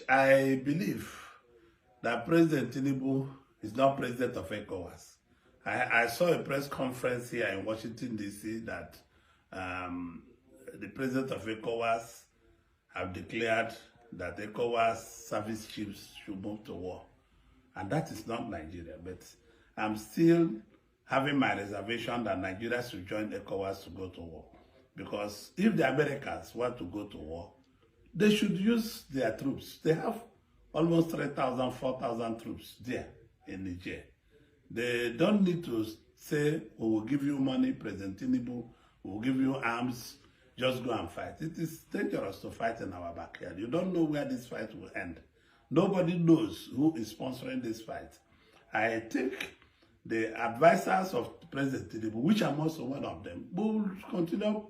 I believe that President Tinubu is not president of ECOWAS. I saw a press conference here in Washington, D.C. that the president of ECOWAS have declared that ECOWAS service chiefs should move to war. And that is not Nigeria, but I'm still having my reservation that Nigeria should join ECOWAS to go to war. Because if the Americans want to go to war, they should use their troops. They have almost 3,000, 4,000 troops there in Niger. They don't need to say, we will give you money, President Tinubu, we will give you arms, just go and fight. It is dangerous to fight in our backyard. You don't know where this fight will end. Nobody knows who is sponsoring this fight. I think the advisors of President Tinubu, which I'm also one of them, will continue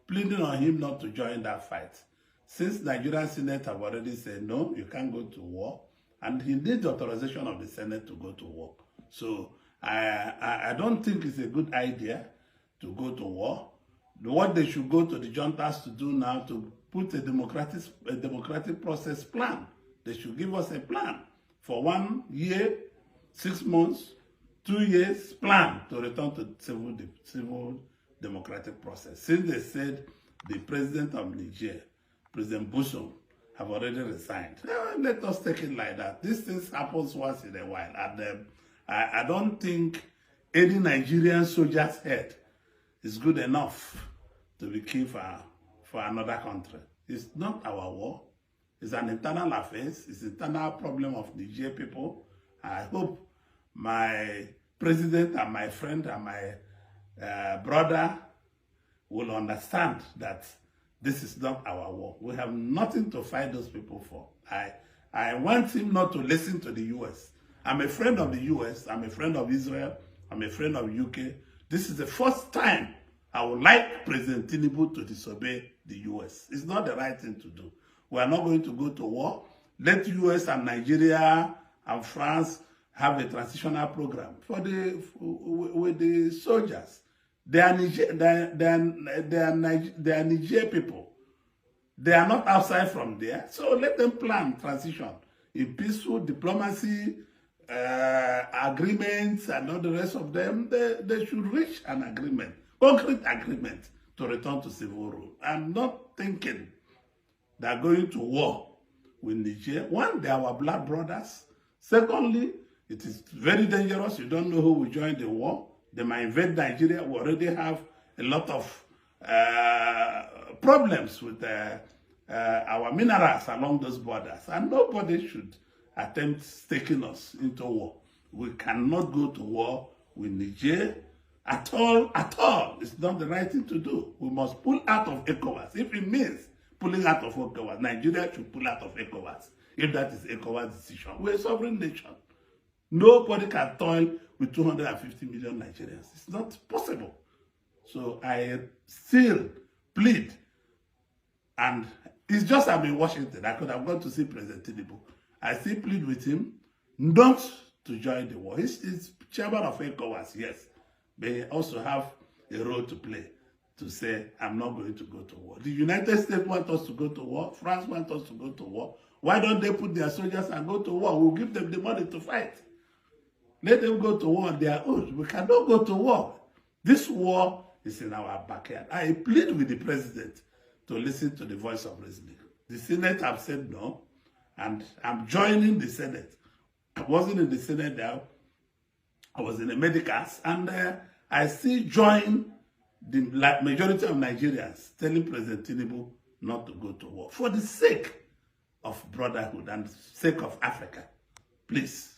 pleading on him not to join that fight. Since Nigerian Senate have already said, no, you can't go to war, and he needs authorization of the Senate to go to war. So I don't think it's a good idea to go to war. What they should go to the juntas to do now to put a democratic process plan. They should give us a plan for 1 year, 6 months, 2 years plan to return to civil democratic process. Since they said the president of Niger, President Bushom, have already resigned. Let us take it like that. These things happens once in a while. And I don't think any Nigerian soldier's head is good enough to be killed for another country. It's not our war. It's an internal affair. It's an internal problem of Niger people. I hope my president and my friend and my brother will understand that this is not our war. We have nothing to fight those people for. I want him not to listen to the US. I'm a friend of the US. I'm a friend of Israel. I'm a friend of UK. This is the first time I would like President Tinubu to disobey the US. It's not the right thing to do. We are not going to go to war. Let US and Nigeria and France have a transitional program with the soldiers. They are Niger people. They are not outside from there. So let them plan transition in peaceful diplomacy, agreements, and all the rest of them. They should reach an agreement, concrete agreement, to return to civil rule. I'm not thinking they're going to war with Niger. One, they are our blood brothers. Secondly, it is very dangerous. You don't know who will join the war. They might invade Nigeria. We already have a lot of problems with our minerals along those borders. And nobody should attempt taking us into war. We cannot go to war with Niger at all, at all. It's not the right thing to do. We must pull out of ECOWAS. If it means pulling out of ECOWAS, Nigeria should pull out of ECOWAS. If that is ECOWAS' decision. We're a sovereign nation. Nobody can toil with 250 million Nigerians. It's not possible. So I still plead, and it's just I'm in Washington. I could have gone to see President Tinubu. I still plead with him not to join the war. He's chairman of ECOWAS, yes, but he also have a role to play to say, I'm not going to go to war. The United States want us to go to war. France wants us to go to war. Why don't they put their soldiers and go to war? We'll give them the money to fight. Let them go to war on their own. We cannot go to war. This war is in our backyard. I plead with the president to listen to the voice of reason. The Senate have said no, and I'm joining the Senate. I wasn't in the Senate now. I was in the medicals, and I still join the majority of Nigerians telling President Tinubu not to go to war for the sake of brotherhood and sake of Africa. Please.